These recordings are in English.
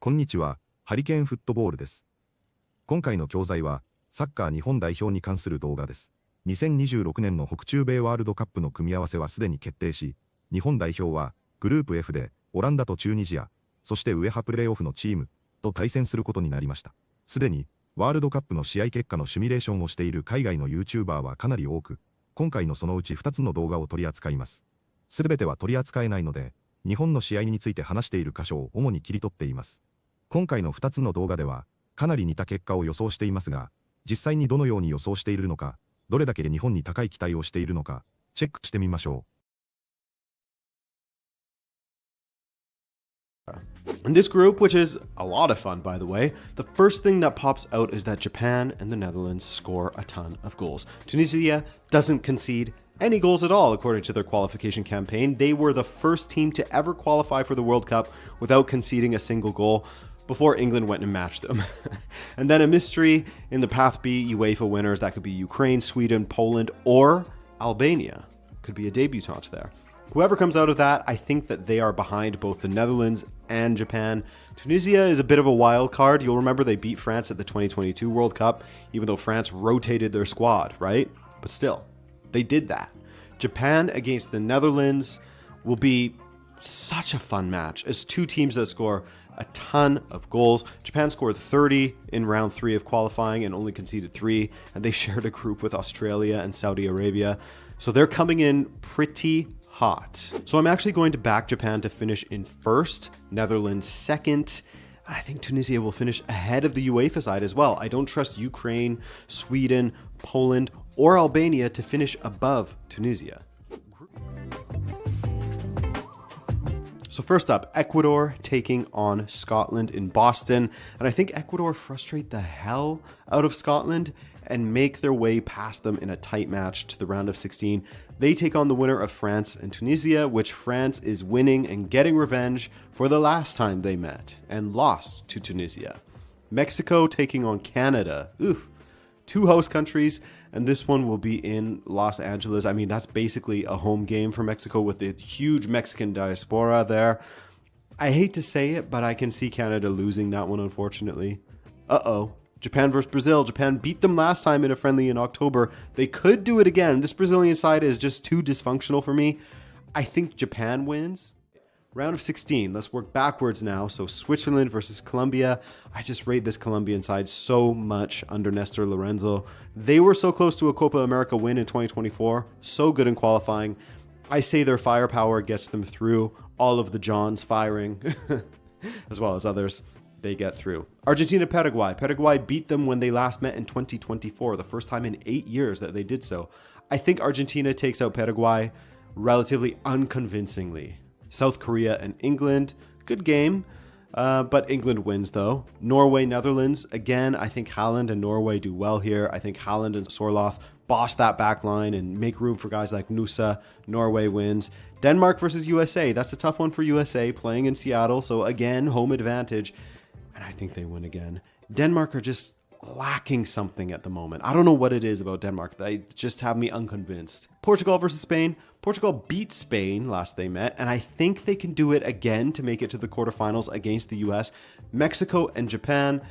こんにちは、ハリケーンフットボールです。今回の教材は、サッカー日本代表に関する動画です。2026年の北中米ワールドカップの組み合わせはすでに決定し、日本代表はグループ F でオランダとチュニジア、そしてUEFAプレーオフのチームと対戦することになりました。すでにワールドカップの試合結果のシミュレーションをしている海外の YouTuber はかなり多く、今回のそのうち2つの動画を取り扱います。すべては取り扱えないので、日本の試合について話している箇所を主に切り取っています。今回の2つの動画では、かなり似た結果を予想していますが、実際にどのように予想しているのか、どれだけ日本に高い期待をしているのか、チェックしてみましょう。In this group, which is a lot of fun, by the way, the first thing that pops out is that Japan and the Netherlands score a ton of goals. Tunisia doesn't concede any goals at all, according to their qualification campaign. They were the first team to ever qualify for the World Cup without conceding a single goal before England went and matched them. And then a mystery in the Path B UEFA winners, that could be Ukraine, Sweden, Poland, or Albania. Could be a debutant there. Whoever comes out of that, I think that they are behind both the Netherlands and Japan. Tunisia is a bit of a wild card. You'll remember they beat France at the 2022 World Cup, even though France rotated their squad, right? But still, they did that. Japan against the Netherlands will be such a fun match as two teams that score a ton of goals. Japan scored 30 in round 3 of qualifying and only conceded 3, and they shared a group with Australia and Saudi Arabia. So they're coming in pretty hot. So I'm actually going to back Japan to finish in first, Netherlands second. I think Tunisia will finish ahead of the UEFA side as well. I don't trust Ukraine, Sweden, Poland, or Albania to finish above Tunisia. So first up, Ecuador taking on Scotland in Boston. And I think Ecuador frustrate the hell out of Scotland and make their way past them in a tight match to the round of 16. They take on the winner of France and Tunisia, which France is winning and getting revenge for the last time they met and lost to Tunisia. Mexico taking on Canada. Oof. Two host countries, and this one will be in Los Angeles. I mean, that's basically a home game for Mexico with the huge Mexican diaspora there. I hate to say it, but I can see Canada losing that one, unfortunately. Uh-oh. Japan versus Brazil. Japan beat them last time in a friendly in October. They could do it again. This Brazilian side is just too dysfunctional for me. I think Japan wins. Round of 16, let's work backwards now. So Switzerland versus Colombia. I just rate this Colombian side so much under Nestor Lorenzo. They were so close to a Copa America win in 2024. So good in qualifying. I say their firepower gets them through. All of the Johns firing, as well as others, they get through. Argentina, Paraguay. Paraguay beat them when they last met in 2024, the first time in 8 years that they did so. I think Argentina takes out Paraguay relatively unconvincingly. South Korea and England, good game, but England wins though. Norway, Netherlands, again, I think Haaland and Norway do well here. I think Haaland and Sorloth boss that back line and make room for guys like Nusa. Norway wins. Denmark versus USA, that's a tough one for USA, playing in Seattle, so again, home advantage, and I think they win again. Denmark are just lacking something at the moment. I don't know what it is about Denmark. They just have me unconvinced. Portugal versus Spain. Portugal beat Spain last they met, and I think they can do it again to make it to the quarterfinals against the US. Mexico and Japan.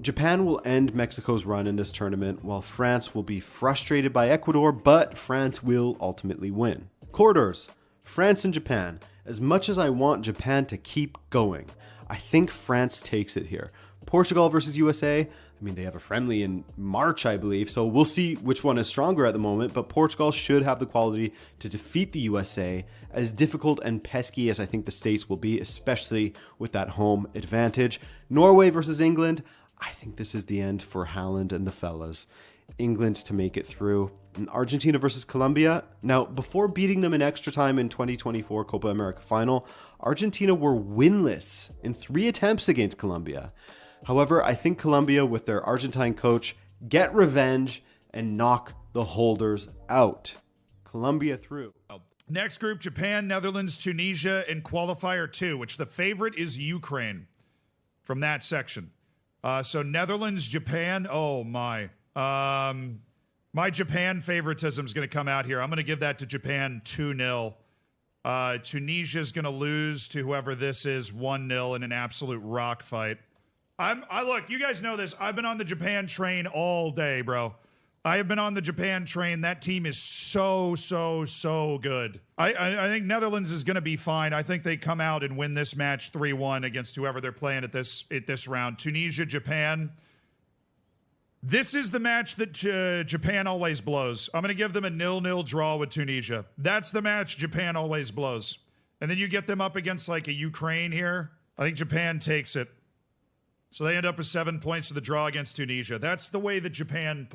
Japan will end Mexico's run in this tournament, while France will be frustrated by Ecuador, but France will ultimately win. Quarters. France and Japan. As much as I want Japan to keep going, I think France takes it here. Portugal versus USA. I mean, they have a friendly in March, I believe, so we'll see which one is stronger at the moment, but Portugal should have the quality to defeat the USA, as difficult and pesky as I think the States will be, especially with that home advantage. Norway versus England. I think this is the end for Haaland and the fellas. England to make it through. And Argentina versus Colombia. Now, before beating them in extra time in 2024 Copa America final, Argentina were winless in 3 attempts against Colombia. However, I think Colombia, with their Argentine coach, get revenge and knock the holders out. Colombia through. Next group, Japan, Netherlands, Tunisia, and qualifier 2, which the favorite is Ukraine from that section. So Netherlands, Japan, oh my. My Japan favoritism is going to come out here. I'm going to give that to Japan 2-0. Tunisia's going to lose to whoever this is 1-0 in an absolute rock fight. Look, you guys know this. I've been on the Japan train all day, bro. I have been on the Japan train. That team is so good. I think Netherlands is going to be fine. I think they come out and win this match 3-1 against whoever they're playing at this round. Tunisia, Japan. This is the match that Japan always blows. I'm going to give them a 0-0 draw with Tunisia. That's the match Japan always blows. And then you get them up against like a Ukraine here. I think Japan takes it. So they end up with 7 points to the draw against Tunisia. That's the way that Japan...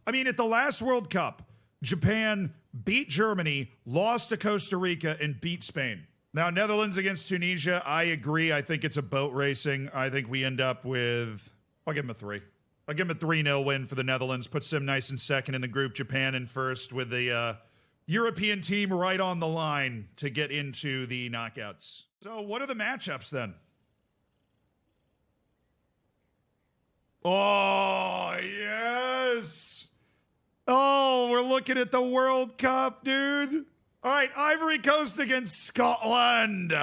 I mean, at the last World Cup, Japan beat Germany, lost to Costa Rica, and beat Spain. Now, Netherlands against Tunisia, I agree. I think it's a boat racing. I think we end up with... I'll give them a 3. I'll give them a 3-0 win for the Netherlands. Puts them nice and second in the group. Japan in first with the European team right on the line to get into the knockouts. So what are the matchups then? Oh, yes. Oh, we're looking at the World Cup, dude. All right, Ivory Coast against Scotland.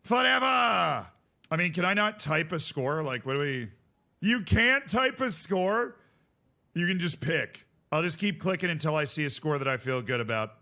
Forever. I mean, can I not type a score? Like, what do we... You can't type a score? You can just pick. I'll just keep clicking until I see a score that I feel good about.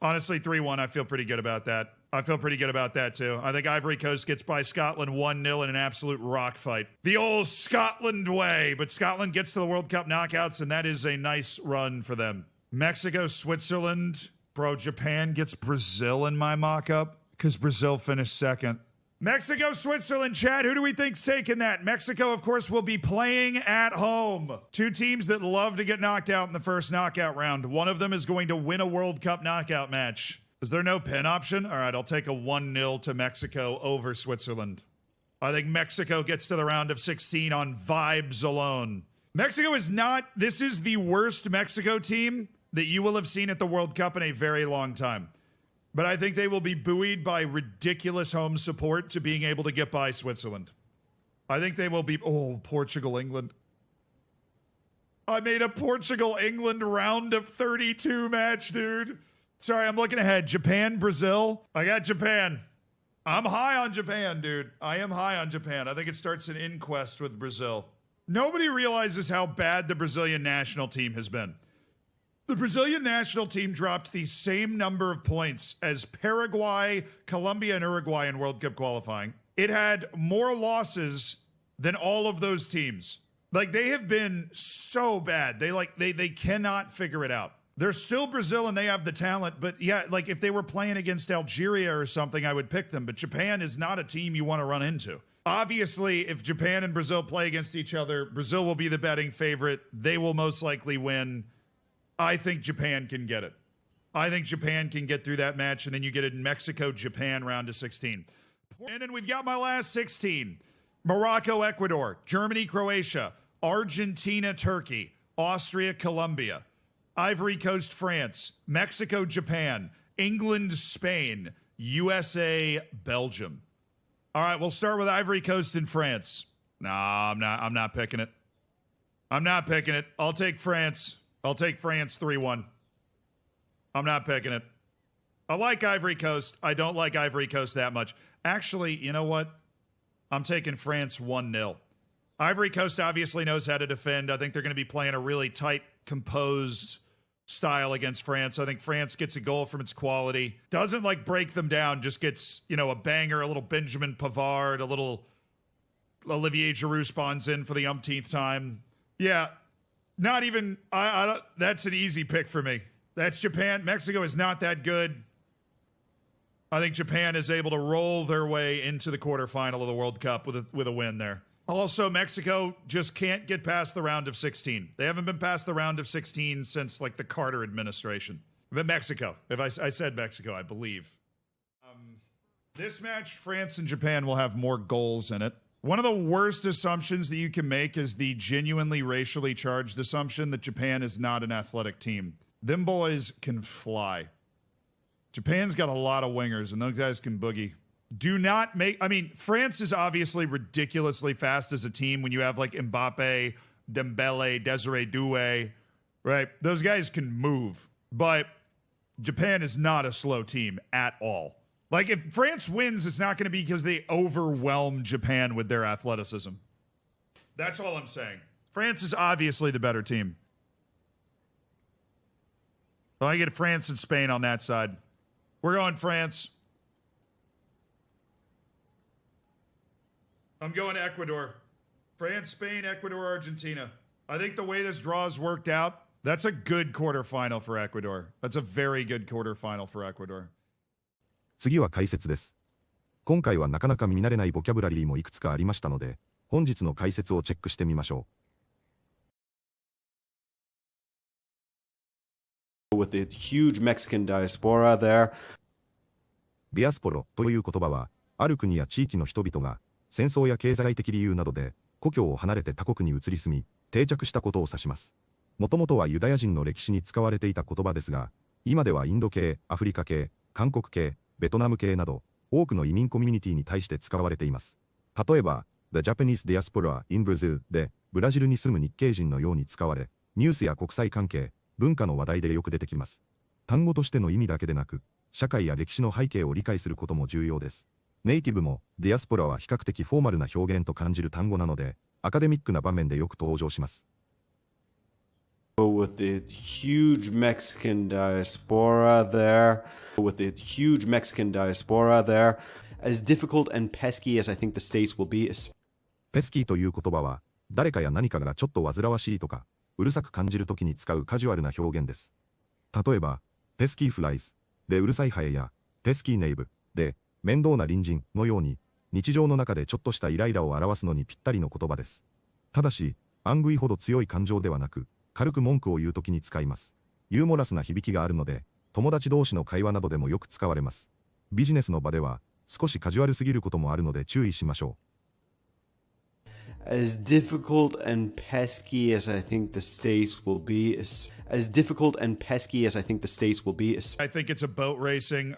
Honestly, 3-1, I feel pretty good about that. I feel pretty good about that, too. I think Ivory Coast gets by Scotland 1-0 in an absolute rock fight. The old Scotland way. But Scotland gets to the World Cup knockouts, and that is a nice run for them. Mexico, Switzerland. Bro, Japan gets Brazil in my mock-up because Brazil finished second. Mexico, Switzerland, Chad, who do we think's taking that? Mexico, of course, will be playing at home. Two teams that love to get knocked out in the first knockout round. One of them is going to win a World Cup knockout match. Is there no pin option? All right, I'll take a 1-0 to Mexico over Switzerland. I think Mexico gets to the round of 16 on vibes alone. Mexico is not... This is the worst Mexico team that you will have seen at the World Cup in a very long time. But I think they will be buoyed by ridiculous home support to being able to get by Switzerland. I think they will be... Oh, Portugal, England. I made a Portugal-England round of 32 match, dude. Sorry, I'm looking ahead. Japan, Brazil. I got Japan. I'm high on Japan, dude. I am high on Japan. I think it starts an inquest with Brazil. Nobody realizes how bad the Brazilian national team has been. The Brazilian national team dropped the same number of points as Paraguay, Colombia, and Uruguay in World Cup qualifying. It had more losses than all of those teams. Like, they have been so bad. They cannot figure it out. They're still Brazil and they have the talent, but yeah, like if they were playing against Algeria or something, I would pick them. But Japan is not a team you want to run into. Obviously, if Japan and Brazil play against each other, Brazil will be the betting favorite. They will most likely win. I think Japan can get it. I think Japan can get through that match, and then you get a Mexico-Japan round of 16. And then we've got my last 16. Morocco, Ecuador, Germany, Croatia, Argentina, Turkey, Austria, Colombia, Ivory Coast, France, Mexico, Japan, England, Spain, USA, Belgium. All right, we'll start with Ivory Coast and France. Nah, I'm not picking it. I'm not picking it. I'll take France. I'll take France 3-1. I'm not picking it. I like Ivory Coast. I don't like Ivory Coast that much. Actually, you know what? I'm taking France 1-0. Ivory Coast obviously knows how to defend. I think they're going to be playing a really tight, composed style against France. I think France gets a goal from its quality. Doesn't like break them down, just gets, you know, a banger, a little Benjamin Pavard, a little Olivier Giroud spawns in for the umpteenth time. Yeah. Not even, I don't, that's an easy pick for me. That's Japan. Mexico is not that good. I think Japan is able to roll their way into the quarterfinal of the World Cup with a win there. Also, Mexico just can't get past the round of 16. They haven't been past the round of 16 since, like, the Carter administration. But Mexico. If I said Mexico, I believe. This match, France and Japan will have more goals in it. One of the worst assumptions that you can make is the genuinely racially charged assumption that Japan is not an athletic team. Them boys can fly. Japan's got a lot of wingers, and those guys can boogie. Do not make... I mean, France is obviously ridiculously fast as a team when you have, like, Mbappe, Dembele, Desiree Doué, right? Those guys can move. But Japan is not a slow team at all. Like, if France wins, it's not going to be because they overwhelm Japan with their athleticism. That's all I'm saying. France is obviously the better team. So I get France and Spain on that side. We're going France. I'm going Ecuador. France, Spain, Ecuador, Argentina. I think the way this draw has worked out, that's a good quarterfinal for Ecuador. That's a very good quarterfinal for Ecuador. 次は解説です。今回はなかなか見慣れないボキャブラリーもいくつかありましたので、本日の解説をチェックしてみましょう。With the huge Mexican diaspora there. ディアスポロという言葉は、ある国や地域の人々が戦争や経済的理由などで故郷を離れて他国に移り住み、定着したことを指します。もともとはユダヤ人の歴史に使われていた言葉ですが、今ではインド系、アフリカ系、韓国系、ベトナム系など、多くの移民コミュニティに対して使われています。例えば、The Japanese Diaspora in Brazil で、ブラジルに住む日系人のように使われ、ニュースや国際関係、文化の話題でよく出てきます。単語としての意味だけでなく、社会や歴史の背景を理解することも重要です。ネイティブも、ディアスポラは比較的フォーマルな表現と感じる単語なので、アカデミックな場面でよく登場します。With the huge Mexican diaspora there, with the huge Mexican diaspora there, as difficult and pesky as I think the states will be. ペスキーという言葉は、誰かや何かがちょっと煩わしいとか、うるさく感じるときに使うカジュアルな表現です。例えば、ペスキーフライズでうるさいハエや、ペスキーネイブで面倒な隣人のように、日常の中でちょっとしたイライラを表すのにぴったりの言葉です。ただし、アングイほど強い感情ではなく、軽く文句を言うときに使います。ユーモラスな響きがあるので、友達同士の会話などでもよく使われます。ビジネスの場では、少しカジュアルすぎることもあるので注意しましょう。As difficult and pesky as I think the states will be, as difficult and pesky as I think the states will be. I think it's a boat racing.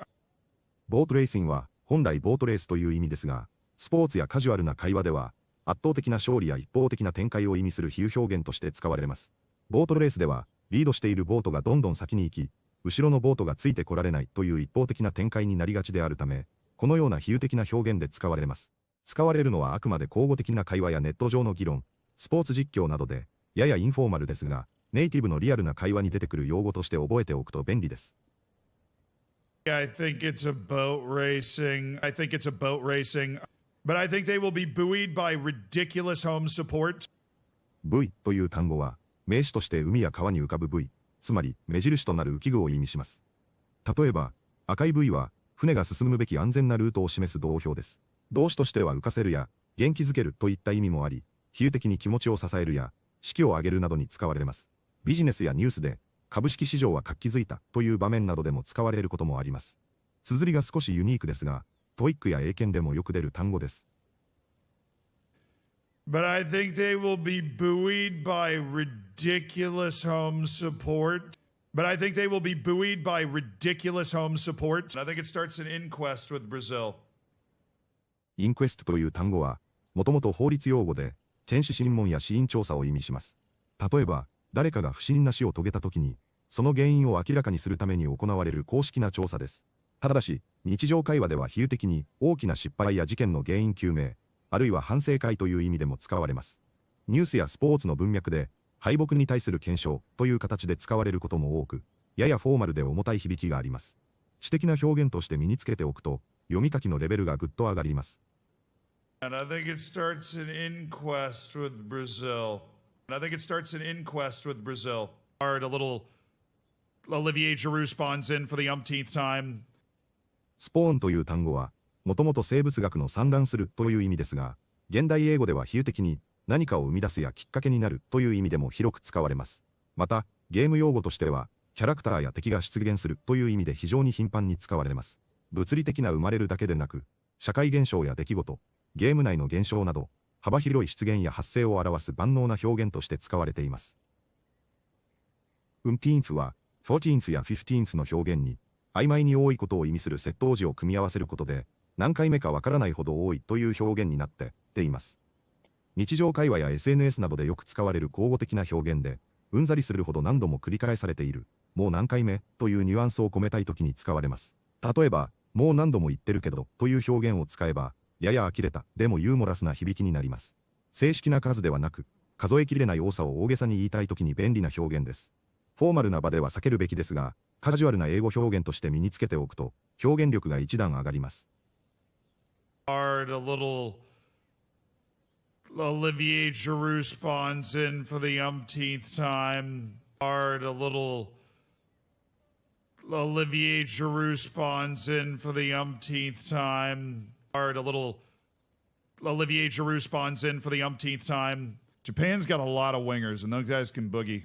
ボートレーシングは、本来ボートレースという意味ですが、スポーツやカジュアルな会話では、圧倒的な勝利や一方的な展開を意味する比喩表現として使われます。ボートレースでは、リードしているボートがどんどん先に行き、後ろのボートがついてこられないという一方的な展開になりがちであるため、このような比喩的な表現で使われます。使われるのはあくまで口語的な会話やネット上の議論、スポーツ実況などで、ややインフォーマルですが、ネイティブのリアルな会話に出てくる用語として覚えておくと便利です。I think it's a boat racing. I think it's a boat racing. But I think they will be buoyed by ridiculous home support. ブイという単語は、名詞として海や川に浮かぶブイ、つまり目印となる浮き具を意味します。例えば、赤いブイは、船が進むべき安全なルートを示す動標です。動詞としては浮かせるや、元気づけるといった意味もあり、比喩的に気持ちを支えるや、士気を上げるなどに使われます。ビジネスやニュースで、株式市場は活気づいたという場面などでも使われることもあります。綴りが少しユニークですが、トイックや英検でもよく出る単語です。But I think they will be buoyed by ridiculous home support. But I think they will be buoyed by ridiculous home support. I think it starts an inquest with Brazil. インクエストという単語は、もともと法律用語で、検視審問や死因調査を意味します。例えば、誰かが不審な死を遂げたときに、その原因を明らかにするために行われる公式な調査です。ただし、日常会話では比喩的に大きな失敗や事件の原因究明、あるいは反省会という意味でも使われます。ニュースやスポーツの文脈で、敗北に対する検証という形で使われることも多く、ややフォーマルで重たい響きがあります。知的な表現として身につけておくと、読み書きのレベルがぐっと上がります。And I think it starts an inquest with Brazil. And I think it starts an inquest with Brazil. A little Olivier Giroud spawns in for the umpteenth time. スポーンという単語は、もともと生物学の産卵するという意味ですが、現代英語では比喩的に何かを生み出すやきっかけになるという意味でも広く使われます。また、ゲーム用語としては、キャラクターや敵が出現するという意味で非常に頻繁に使われます。物理的な生まれるだけでなく、社会現象や出来事、ゲーム内の現象など、幅広い出現や発生を表す万能な表現として使われています。Umpteenth は、14th や 15th の表現に、曖昧に多いことを意味する接頭辞を組み合わせることで、何回目かわからないほど多いという表現になっています。日常会話や SNS などでよく使われる口語的な表現で、うんざりするほど何度も繰り返されているもう何回目というニュアンスを込めたいときに使われます。例えば、もう何度も言ってるけどという表現を使えば、やや呆れたでもユーモラスな響きになります。正式な数ではなく、数えきれない多さを大げさに言いたいときに便利な表現です。フォーマルな場では避けるべきですが、カジュアルな英語表現として身につけておくと、表現力が一段上がります。Olivier Giroud spawns in for the umpteenth time. Olivier Giroud spawns in for the umpteenth time. Olivier Giroud spawns in for the umpteenth time. Japan's got a lot of wingers, and those guys can boogie.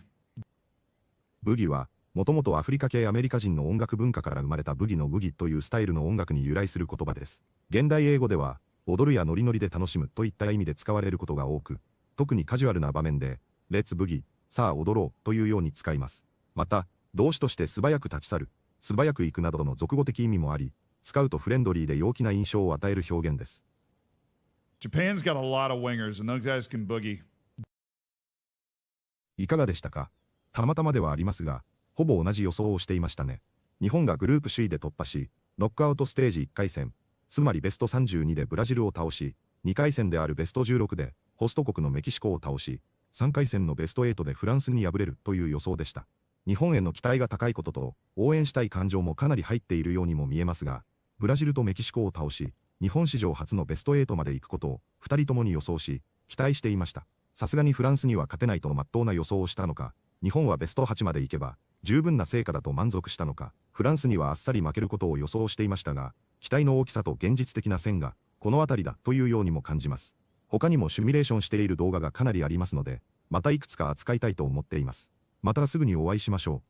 ブギは、もともとアフリカ系アメリカ人の音楽文化から生まれたブギのブギというスタイルの音楽に由来する言葉です。現代英語では、踊るやノリノリで楽しむといった意味で使われることが多く、特にカジュアルな場面で、レッツブギ、さあ踊ろうというように使います。また、動詞として素早く立ち去る、素早く行くなどの俗語的意味もあり、使うとフレンドリーで陽気な印象を与える表現です。Japan's got a lot of wingers, and those guys can boogie. いかがでしたか？たまたまではありますが、ほぼ同じ予想をしていましたね。日本がグループ首位で突破し、ノックアウトステージ1回戦、つまりベスト32でブラジルを倒し、2回戦であるベスト16でホスト国のメキシコを倒し、3回戦のベスト8でフランスに敗れるという予想でした。日本への期待が高いことと、応援したい感情もかなり入っているようにも見えますが、ブラジルとメキシコを倒し、日本史上初のベスト8まで行くことを2人ともに予想し、期待していました。さすがにフランスには勝てないと真っ当な予想をしたのか、日本はベスト8まで行けば、十分な成果だと満足したのか、フランスにはあっさり負けることを予想していましたが、期待の大きさと現実的な線が、この辺りだというようにも感じます。他にもシミュレーションしている動画がかなりありますので、またいくつか扱いたいと思っています。またすぐにお会いしましょう。